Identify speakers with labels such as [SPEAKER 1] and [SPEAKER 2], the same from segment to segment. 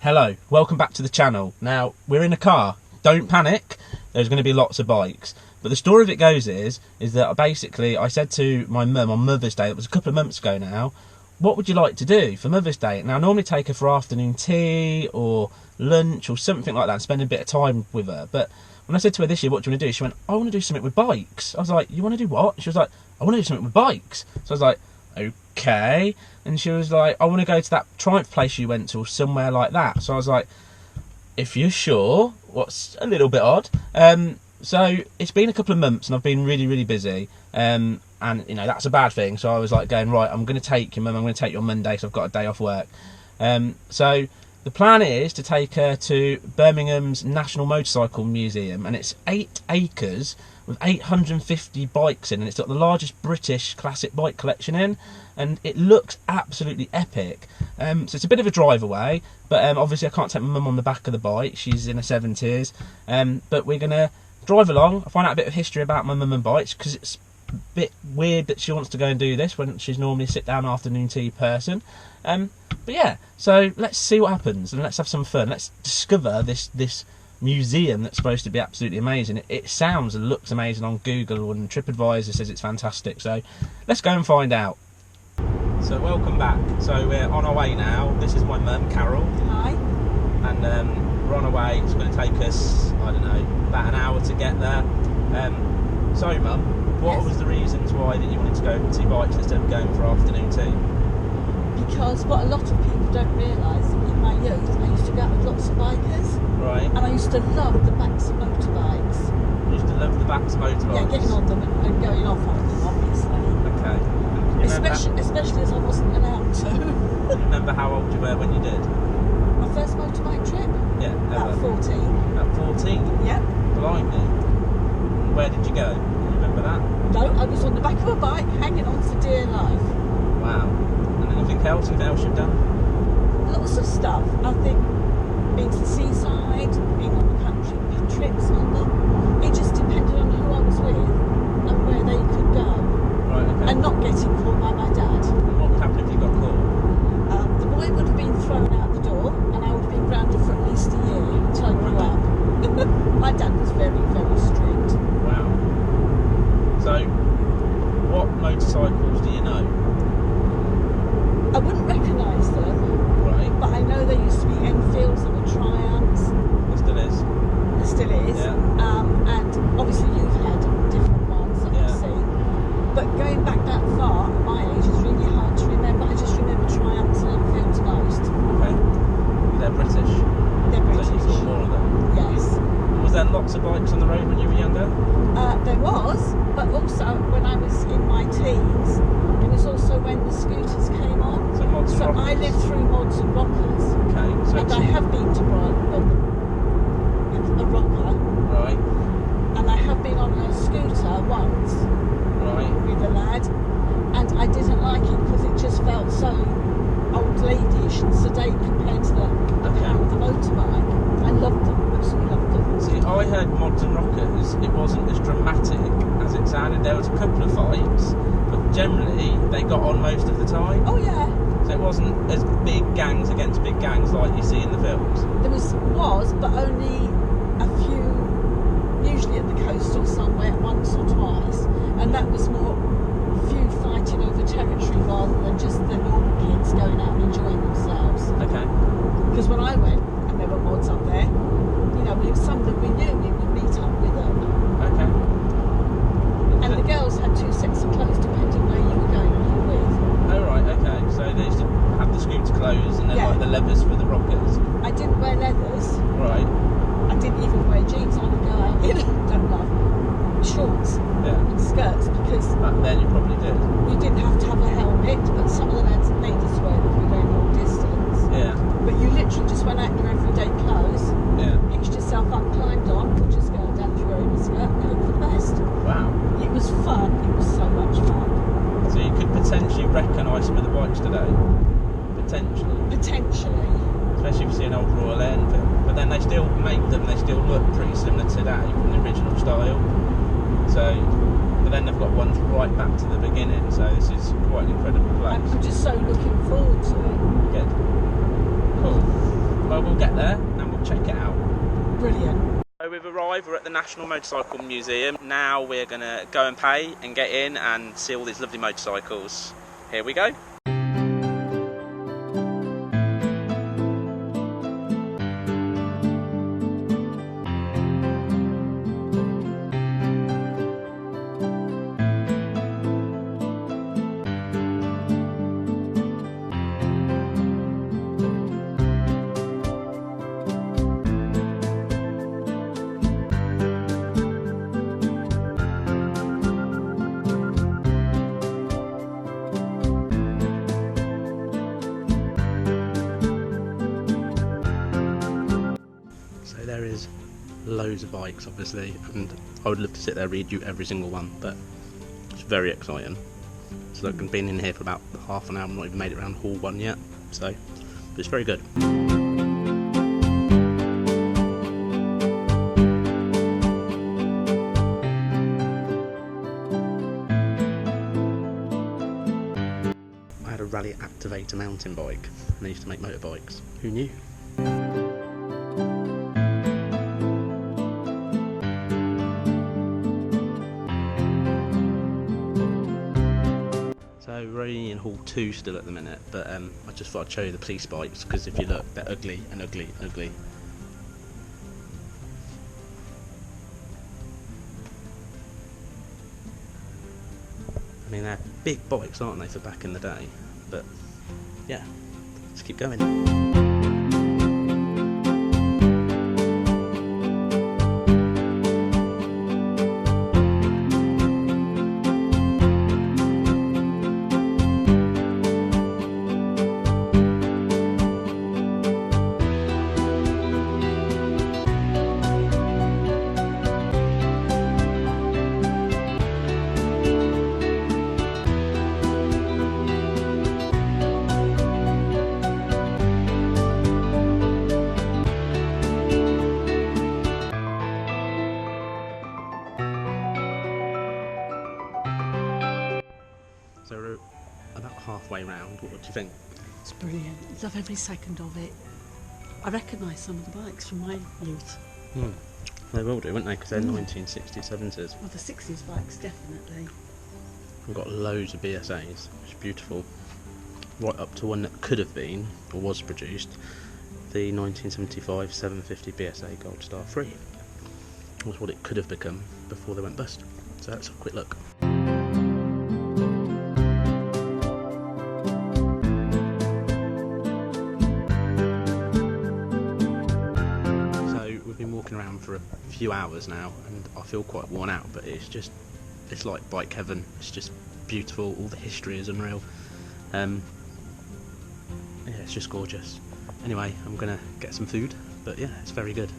[SPEAKER 1] Hello, welcome back to the channel. Now, we're in a car. Don't panic, there's going to be lots of bikes. But the story of it goes is that basically I said to my mum on Mother's Day, it was a couple of months ago now, what would you like to do for Mother's Day? Now, I normally take her for afternoon tea or lunch or something like that and spend a bit of time with her. But when I said to her this year, what do you want to do? She went, I want to do something with bikes. I was like, you want to do what? She was like, I want to do something with bikes. So I was like, okay. And she was like, I want to go to that Triumph place you went to or somewhere like that. So I was like, if you're sure, what's a little bit odd. So it's been a couple of months and I've been really, really busy. And, you know, that's a bad thing. So I was like going, right, I'm going to take you, Mum, I'm going to take you on Monday, so I've got a day off work. So the plan is to take her to Birmingham's National Motorcycle Museum, and it's 8 acres with 850 bikes in, and it's got the largest British classic bike collection in, and it looks absolutely epic. So it's a bit of a drive away, but obviously I can't take my mum on the back of the bike, she's in her 70s, but we're going to drive along, find out a bit of history about my mum and bikes, because it's a bit weird that she wants to go and do this when she's normally a sit-down afternoon tea person. But yeah, so let's see what happens, and let's have some fun. Let's discover this museum that's supposed to be absolutely amazing. It sounds and looks amazing on Google, and TripAdvisor says it's fantastic. So let's go and find out. So welcome back. So we're on our way now. This is my mum, Carol.
[SPEAKER 2] Hi.
[SPEAKER 1] And we're on our way. It's going to take us, I don't know, about an hour to get there. So Mum, what was the reasons why that you wanted to go and see bikes instead of going for afternoon tea?
[SPEAKER 2] Because what a lot of people don't realise, in my youth, I used to go out with lots of bikers.
[SPEAKER 1] Right.
[SPEAKER 2] And I used to love the backs of motorbikes.
[SPEAKER 1] You used to love the backs of motorbikes?
[SPEAKER 2] Yeah, getting on them and going off on them, obviously.
[SPEAKER 1] Okay.
[SPEAKER 2] Especially as I wasn't allowed to.
[SPEAKER 1] Do you remember how old you were when you did?
[SPEAKER 2] My first motorbike trip?
[SPEAKER 1] Yeah, ever.
[SPEAKER 2] At 14.
[SPEAKER 1] At 14?
[SPEAKER 2] Yeah.
[SPEAKER 1] Blimey. Where did you go? Do you remember that?
[SPEAKER 2] No, I was on the back of a bike, hanging on for dear life.
[SPEAKER 1] Wow. And anything else you've done?
[SPEAKER 2] Lots of stuff. I think being to the seaside, being on the country trips on them. It just depended on who I was with and where they could go.
[SPEAKER 1] Right, okay.
[SPEAKER 2] And not getting caught by my dad.
[SPEAKER 1] And what would happen if you got caught?
[SPEAKER 2] The boy would have been thrown out the door and I would have been grounded for at least a year until I grew up. My dad was very, very strict.
[SPEAKER 1] Wow. So, what motorcycles do you know?
[SPEAKER 2] I wouldn't recognise them,
[SPEAKER 1] Right.
[SPEAKER 2] but I know there used to be Enfields, there were Triumphs.
[SPEAKER 1] There still is.
[SPEAKER 2] There still is.
[SPEAKER 1] Yeah.
[SPEAKER 2] And obviously you've had different ones that I've seen. But going back that far, at my age, is really hard to remember. I just remember Triumphs and Enfields most.
[SPEAKER 1] Okay. They're British.
[SPEAKER 2] They're British.
[SPEAKER 1] So you saw more of them.
[SPEAKER 2] Yes.
[SPEAKER 1] Was there lots of bikes on the road when you were younger?
[SPEAKER 2] There was, but also when I was in my teens, it was also when the scooters came on.
[SPEAKER 1] So mods and
[SPEAKER 2] So
[SPEAKER 1] rockers.
[SPEAKER 2] I lived through mods and rockers.
[SPEAKER 1] Okay. So
[SPEAKER 2] And I have been to Brighton with a rocker.
[SPEAKER 1] Right.
[SPEAKER 2] And I have been on a scooter once
[SPEAKER 1] Right.
[SPEAKER 2] with a lad. And I didn't like it because it just felt so old ladyish and sedate compared to the power of the motorbike. I loved them, absolutely loved them.
[SPEAKER 1] See, I heard mods and rockers, it wasn't as dramatic as it sounded. There was a couple of fights, but generally they got on most of the time.
[SPEAKER 2] Oh yeah.
[SPEAKER 1] So it wasn't as big gangs against big gangs like you see in the films.
[SPEAKER 2] There was, but only a few, usually at the coast or somewhere, once or twice. And that was more few fighting over territory rather than just the normal kids going out and enjoying themselves.
[SPEAKER 1] Okay.
[SPEAKER 2] Because when I went, and there were mods up there, you know, some that we knew, we would meet up with them.
[SPEAKER 1] Okay.
[SPEAKER 2] And the girls had 2 sets of clothes depending where you were going and who you were with.
[SPEAKER 1] Oh right, okay. So they used to have the scooter clothes and then
[SPEAKER 2] Yeah.
[SPEAKER 1] like the leathers for the rockers.
[SPEAKER 2] I didn't wear leathers.
[SPEAKER 1] Right.
[SPEAKER 2] I didn't even wear jeans. I would go out in, don't laugh, shorts
[SPEAKER 1] Yeah.
[SPEAKER 2] and skirts because
[SPEAKER 1] Back then you probably did.
[SPEAKER 2] you didn't have to have a helmet, but some of the lads and ladies wear them if you're going long distance.
[SPEAKER 1] Yeah.
[SPEAKER 2] But you literally just went out in your everyday clothes,
[SPEAKER 1] Yeah.
[SPEAKER 2] hitched yourself up, climbed on, put your skirt down through your own skirt, and hope for the best.
[SPEAKER 1] Wow.
[SPEAKER 2] It was fun. It was so much fun.
[SPEAKER 1] So you could potentially recognise some of the bikes today. Potentially.
[SPEAKER 2] Potentially.
[SPEAKER 1] Especially if you see an old Royal Enfield. But then they still make them, they still look pretty similar today from the original style. So, but then they've got one right back to the beginning, so this is quite an incredible place.
[SPEAKER 2] I'm just so looking forward to it.
[SPEAKER 1] Good. Cool. Well, we'll get there and we'll check it out.
[SPEAKER 2] Brilliant.
[SPEAKER 1] So we've arrived, we're at the National Motorcycle Museum. Now we're going to go and pay and get in and see all these lovely motorcycles. Here we go. There is loads of bikes, obviously, and I would love to sit there and read you every single one, but it's very exciting. So I've been in here for about half an hour, I've not even made it around Hall 1 yet, so but it's very good. I had a Rally Activator mountain bike, and they used to make motorbikes. Who knew? So we're only in Hall 2 still at the minute, but I just thought I'd show you the police bikes, because if you look, they're ugly and ugly and ugly. I mean, they're big bikes, aren't they, for back in the day? But yeah, let's keep going. So we're about halfway round. What do you think?
[SPEAKER 2] It's brilliant. Love every second of it. I recognise some of the bikes from my youth.
[SPEAKER 1] They will do, won't they? Because they're 1960s, 70s.
[SPEAKER 2] Well, the 60s bikes, definitely.
[SPEAKER 1] We've got loads of BSAs, which is beautiful. Right up to one that could have been, or was produced, the 1975 750 BSA Gold Star 3. Was what it could have become before they went bust. So let's have a quick look. Walking around for a few hours now and I feel quite worn out, but it's like bike heaven. It's just beautiful, all the history is unreal. Yeah, it's just gorgeous. Anyway, I'm gonna get some food, but yeah, it's very good.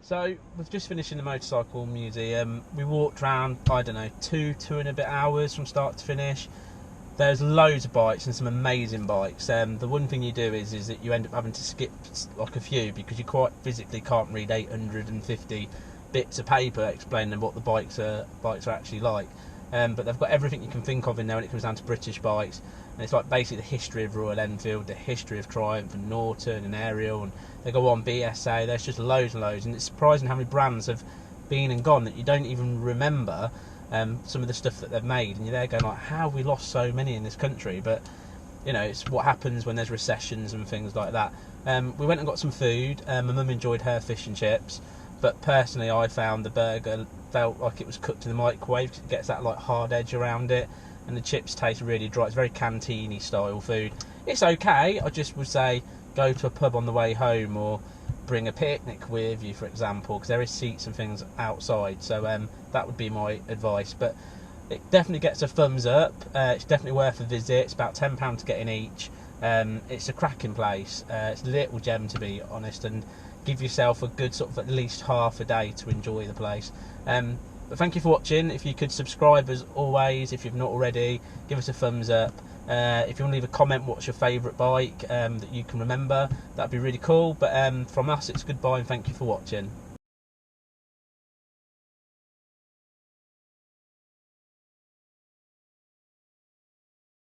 [SPEAKER 1] So we've just finished in the motorcycle museum. We walked around, I don't know, two and a bit hours from start to finish. There's loads of bikes and some amazing bikes. The one thing you do is that you end up having to skip like a few because you quite physically can't read 850 bits of paper explaining what the bikes are actually like. But they've got everything you can think of in there when it comes down to British bikes. And it's like basically the history of Royal Enfield, the history of Triumph and Norton and Ariel, and they go on BSA. There's just loads and loads, and it's surprising how many brands have been and gone that you don't even remember some of the stuff that they've made, and you're there going like, how have we lost so many in this country? But you know, it's what happens when there's recessions and things like that. We went and got some food. My mum enjoyed her fish and chips, but personally I found the burger felt like it was cooked in the microwave because it gets that like hard edge around it. and the chips taste really dry. It's very canteeny style food. It's okay. I just would say go to a pub on the way home, or bring a picnic with you, for example, because there is seats and things outside. So that would be my advice. But it definitely gets a thumbs up. It's definitely worth a visit. It's about £10 to get in each. It's a cracking place. It's a little gem, to be honest, and give yourself a good sort of at least half a day to enjoy the place. But thank you for watching. If you could subscribe as always, if you've not already, give us a thumbs up. If you want to leave a comment, what's your favourite bike that you can remember, that'd be really cool. But from us, it's goodbye and thank you for watching.